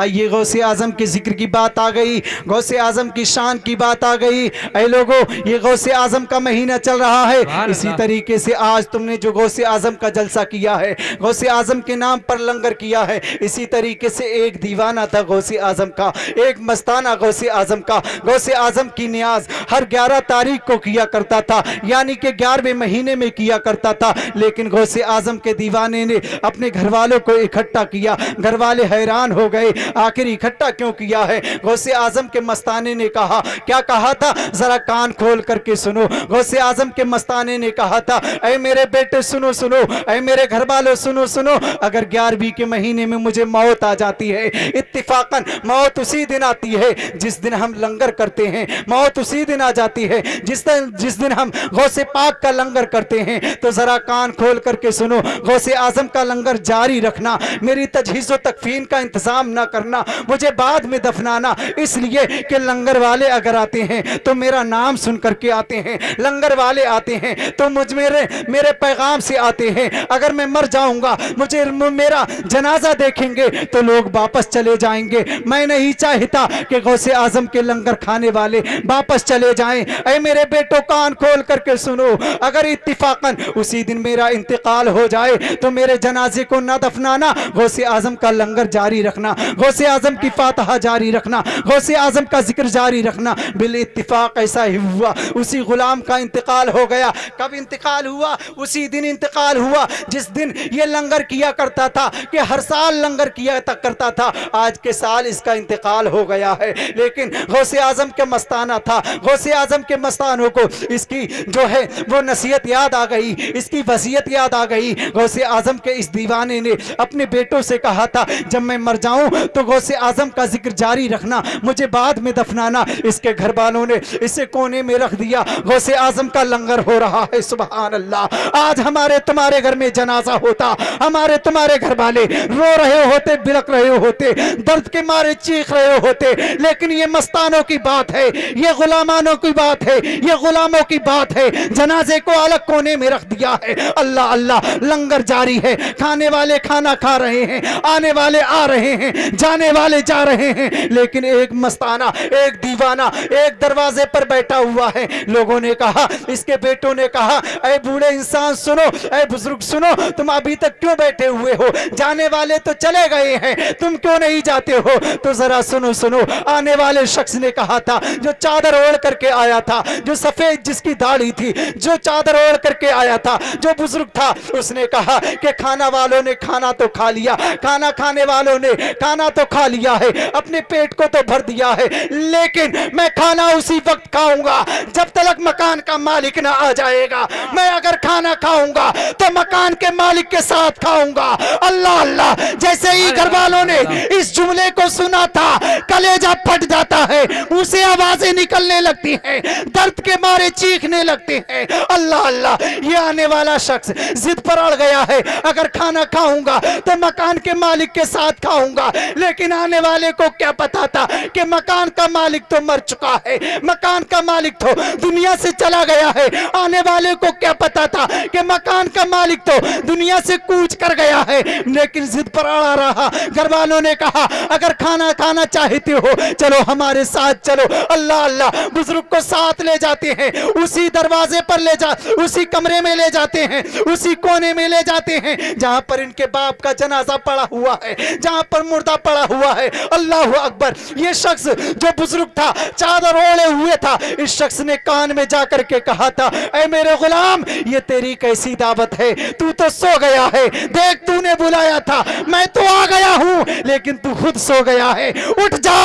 یہ غوث اعظم کے ذکر کی بات آ گئی، غوث اعظم کی شان کی بات آ گئی۔ اے لوگو، یہ غوث اعظم کا مہینہ چل رہا ہے، اسی طریقے سے آج تم نے جو غوث اعظم کا جلسہ کیا ہے، غوث اعظم کے نام پر لنگر کیا ہے، اسی طریقے سے ایک دیوانہ تھا غوث اعظم کا، ایک مستانہ غوث اعظم کا۔ غوث اعظم کی نیاز ہر 11 تاریخ کو کیا کرتا تھا، یعنی کہ 11ویں مہینے میں کیا کرتا تھا، لیکن غوث اعظم کے دیوانے نے اپنے گھر والوں کو اکٹھا کیا۔ گھر والے حیران ہو گئے، آخر اکٹھا کیوں کیا ہے؟ غوث اعظم کے مستانے نے کہا، کیا کہا تھا؟ ذرا کان کھول کر کے سنو۔ غوث اعظم کے مستانے نے کہا تھا، اے میرے بیٹے سنو سنو، اے میرے گھر والوں سنو سنو، اگر 11ویں کے مہینے میں مجھے موت آ جاتی ہے، اتفاقاً موت اسی دن آتی ہے جس دن ہم لنگر کرتے ہیں، موت اسی دن آ جاتی ہے جس دن ہم غوث پاک کا لنگر کرتے ہیں، تو ذرا کان کھول کر کے سنو، غوث اعظم کا لنگر جاری رکھنا، میری تجہیز و تکفین کا انتظام نہ کرنا، مجھے بعد میں دفنانا، اس لیے کہ لنگر والے اگر آتے ہیں تو میرا نام سن کر کے آتے ہیں، لنگر والے آتے ہیں تو میرے پیغام سے آتے ہیں، اگر میں مر جاؤں گا مجھے میرا جنازہ دیکھیں گے تو لوگ واپس چلے جائیں گے۔ میں نہیں چاہتا کہ غوث اعظم کے لنگر کھانے والے واپس چلے جائیں۔ اے میرے بیٹو کان کھول کر کے سنو، اگر اتفاقاً اسی دن میرا انتقال ہو جائے تو میرے جنازے کو نہ دفنانا، غوث اعظم کا لنگر جاری رکھنا، غوث اعظم کی فاتحہ جاری رکھنا، غوث اعظم کا ذکر جاری رکھنا۔ بالاتفاق ایسا ہی ہوا، اسی غلام کا انتقال ہو گیا۔ کب انتقال ہوا؟ اسی دن انتقال ہوا جس دن یہ لنگر کیا کرتا تھا، کہ ہر سال لنگر کیا کرتا تھا، آج کے سال اس کا انتقال ہو گیا ہے۔ لیکن غوث اعظم کے مستانہ تھا، غوث اعظم کے مستانوں کو اس کی جو ہے وہ نصیحت یاد آ گئی، اس کی وصیت یاد آ گئی۔ غوث اعظم کے اس دیوانے نے اپنے بیٹوں سے کہا تھا، جب میں مر جاؤں تو غوث اعظم کا ذکر جاری رکھنا، مجھے بعد میں دفنانا۔ اس کے گھر والوں نے اسے کونے میں رکھ دیا، غوث اعظم کا لنگر ہو رہا ہے۔ سبحان اللہ! آج ہمارے تمہارے گھر میں جنازہ ہوتا، ہمارے تمہارے گھر والے رو رہے ہوتے، بلک رہے ہوتے، درد کے مارے چیخ رہے ہوتے، لیکن یہ مستانوں کی بات ہے، یہ غلامانوں کی بات ہے، یہ غلاموں کی بات ہے، جنازے کو الگ کونے میں رکھ دیا ہے۔ اللہ اللہ! لنگر جاری ہے، کھانے والے کھانا کھا رہے ہیں، آنے والے آ رہے ہیں، جانے والے جا رہے ہیں، لیکن ایک مستانہ، ایک دیوانہ ایک دروازے پر بیٹھا ہوا ہے۔ لوگوں نے کہا، اس کے بیٹوں نے کہا، اے بوڑھے انسان سنو، اے بزرگ سنو، تم ابھی تک کیوں بیٹھے ہوئے ہو؟ جانے والے تو چلے گئے ہیں، تم کیوں نہیں جاتے ہو؟ تو ذرا سنو سنو۔ آنے والے شخص نے کہا تھا، جو چادر اوڑھ کر کے آیا تھا، جو سفید جس کی داڑھی تھی، جو چادر اوڑھ کر کے آیا تھا، جو بزرگ تھا، اس نے کہا کہ کھانا والوں نے کھانا تو کھا لیا، کھانا کھانے والوں نے کھانا تو کھا لیا ہے، اپنے پیٹ کو تو بھر دیا ہے، لیکن میں کھانا اسی وقت کھاؤں گا جب تک مکان کا مالک نہ آ جائے گا۔ میں اگر کھانا کھاؤں گا تو مکان کے مالک کے ساتھ کھاؤں گا۔ اللہ اللہ! جیسے ہی گھر والوں نے اس جملے کو سنا تھا، کلیجہ پھٹ جاتا ہے، اسے آوازیں نکلنے لگتی ہیں، درد کے مارے چیخنے لگتے ہیں۔ اللہ اللہ! یہ آنے والا شخص ضد پر اڑ گیا ہے، اگر کھانا کھاؤں گا تو مکان کے مالک کے ساتھ کھاؤں گا، لیکن آنے والے کو کیا پتا تھا کہ مکان کا مالک تو مر چکا ہے، مکان کا مالک تو دنیا سے چلا گیا ہے۔ آنے والے کو کیا پتا تھا کہ مکان کا مالک تو دنیا سے کوچ کر گیا ہے، لیکن ضد پر اڑا رہا۔ گھر والوں نے کہا، اگر کھانا کھانا چاہتے ہو چلو ہمارے ساتھ چلو۔ اللہ اللہ! بزرگ کو ساتھ لے جاتے ہیں، اسی دروازے پر اسی کمرے میں لے جاتے ہیں، اسی کونے میں لے جاتے ہیں جہاں پر ان کے باپ کا جنازہ پڑا ہوا ہے، جہاں پر مردہ پڑا ہوا ہے۔ اللہ اکبر! یہ شخص جو بزرگ تھا، چادر اوڑھے ہوئے تھا، اس شخص نے کان میں جا کر کے کہا تھا، اے میرے غلام، یہ تیری کیسی دعوت ہے؟ تو تو سو گیا ہے، دیکھ تو نے بلایا تھا، میں تو آ گیا ہوں، لیکن تو خود سو گیا ہے، اٹھ جا۔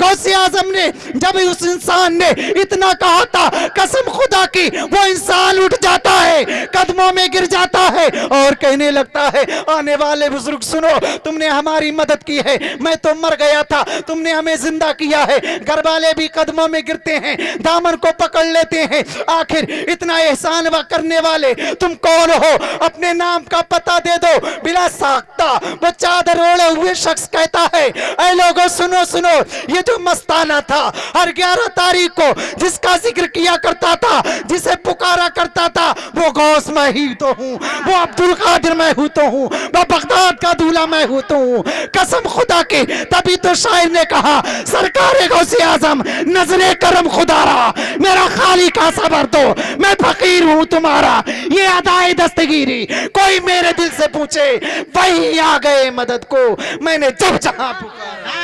غوث اعظم نے جب اس انسان نے اتنا کہا تھا، قسم خدا کی وہ انسان اٹھ جاتا ہے، قدموں میں گر جاتا ہے اور کہنے لگتا ہے، آنے والے بزرگ سنو، تم نے ہماری مدد کی ہے، میں تو مر گیا تھا، تم نے ہمیں زندہ کیا ہے۔ گھر والے بھی قدموں میں گرتے ہیں، دامن کو پکڑ لیتے ہیں، آخر اتنا احسان کرنے والے تم کون ہو؟ اپنے نام کا پتہ دے دو۔ بلا ساختہ وہ چادر اوڑھے ہوئے شخص کہتا ہے، اے لوگوں سنو سنو، یہ جو مستانہ تھا، ہر 11 تاریخ کو جس کا ذکر کیا کرتا تھا، جسے پکارا کرتا تھا، وہ غوث میں ہی تو ہوں، وہ عبدالقادر میں ہوں تو ہوں، وہ بغداد کا دولہ میں ہوں تو ہوں۔ قسم خدا ہوگا کہ تبھی تو شاعر نے کہا سرکار غوث اعظم نظر کرم خدا را میرا خالق کا صبر دو میں فقیر ہوں تمہارا یہ ادائے دستگیری کوئی میرے دل سے پوچھے وہی آ گئے مدد کو میں نے جب جہاں پکارا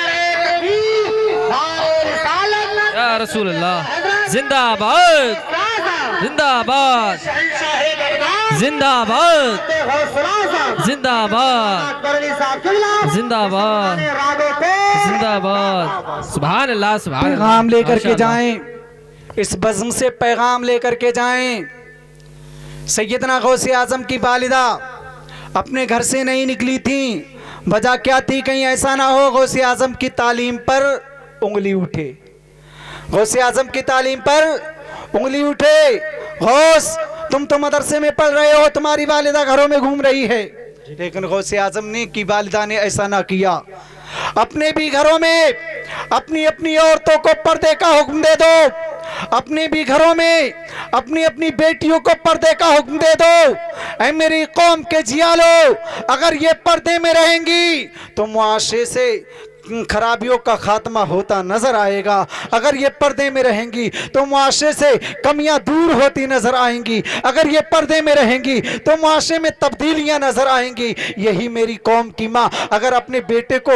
یا رسول اللہ زندہ آباد زندہ آباد زندہ آباد زندہ آباد زندہ آباد زندہ آباد سبحان اللہ سبحان اللہ پیغام لے کر کے ماشاء اللہ۔ جائیں اس بزم سے پیغام لے کر کے جائیں سیدنا غوث اعظم کی والدہ اپنے گھر سے نہیں نکلی تھیں وجہ کیا تھی کہیں ایسا نہ ہو غوث اعظم کی تعلیم پر انگلی اٹھے غوث اعظم کی تعلیم پر انگلی اٹھے غوث تم تو مدرسے میں پڑھ رہے ہو تمہاری والدہ گھروں میں گھوم رہی ہے لیکن غوث اعظم نے کی والدہ نے ایسا نہ کیا اپنے بھی گھروں میں اپنی اپنی عورتوں کو پردے کا حکم دے دو اپنے بھی گھروں میں اپنی اپنی بیٹیوں کو پردے کا حکم دے دو اے میری قوم کے جیالو اگر یہ پردے میں رہیں گی تو معاشرے سے خرابیوں کا خاتمہ ہوتا نظر آئے گا اگر یہ پردے میں رہیں گی تو معاشرے سے کمیاں دور ہوتی نظر آئیں گی اگر یہ پردے میں رہیں گی تو معاشرے میں تبدیلیاں نظر آئیں گی یہی میری قوم کی ماں اگر اپنے بیٹے کو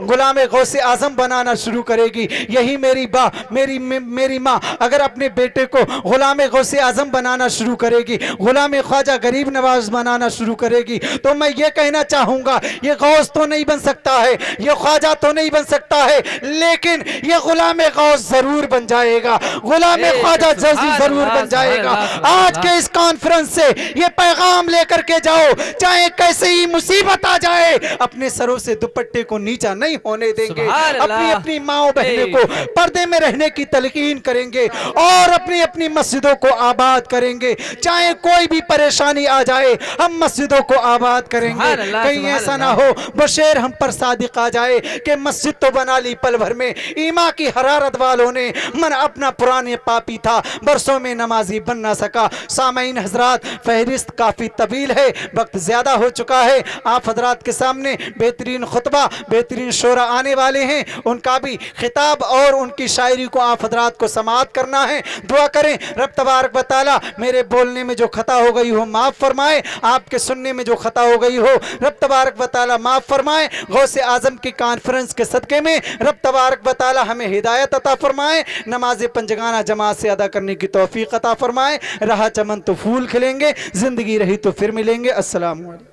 غلام غوث اعظم بنانا شروع کرے گی یہی میری ماں اگر اپنے بیٹے کو غلام غوث اعظم بنانا شروع کرے گی غلام خواجہ غریب نواز بنانا شروع کرے گی تو میں یہ کہنا چاہوں گا یہ غوث تو نہیں بن سکتا ہے یہ خواجہ تو نہیں بن سکتا ہے لیکن یہ غلام غوث ضرور بن جائے گا غلام خواجہ جلدی ضرور بن جائے گا آج کے اس کانفرنس سے یہ پیغام لے کر کے جاؤ چاہے کیسے ہی مصیبت آ جائے اپنے سروں سے دوپٹے کو نیچا نہیں ہونے دیں گے اپنی ماں بہنوں کو پردے میں رہنے کی تلقین کریں گے اور اپنی مسجدوں کو آباد کریں گے چاہے کوئی بھی پریشانی آ جائے ہم مسجدوں کو آباد کریں گے کہیں ایسا نہ ہو بشیر ہم پر صادق آ جائے کہ مسجد تو بنا لی پل بھر میں ایمان کی حرارت والوں نے من اپنا پرانے پاپی تھا برسوں میں نمازی بن نہ سکا سامعین حضرات فہرست کافی طویل ہے وقت زیادہ ہو چکا ہے آپ حضرات کے سامنے بہترین خطبہ بہترین شعرا آنے والے ہیں ان کا بھی خطاب اور ان کی شاعری کو آپ حضرات کو سماعت کرنا ہے دعا کریں رب تبارک و تعالی میرے بولنے میں جو خطا ہو گئی ہو معاف فرمائے آپ کے سننے میں جو خطا ہو گئی ہو رب تبارک و تعالی معاف فرمائے غوث اعظم کی کانفرنس کے صدقے میں رب تبارک و تعالی ہمیں ہدایت عطا فرمائے نماز پنجگانہ جماعت سے ادا کرنے کی توفیق عطا فرمائے رہا چمن تو پھول کھلیں گے زندگی رہی تو پھر ملیں گے السلام علیکم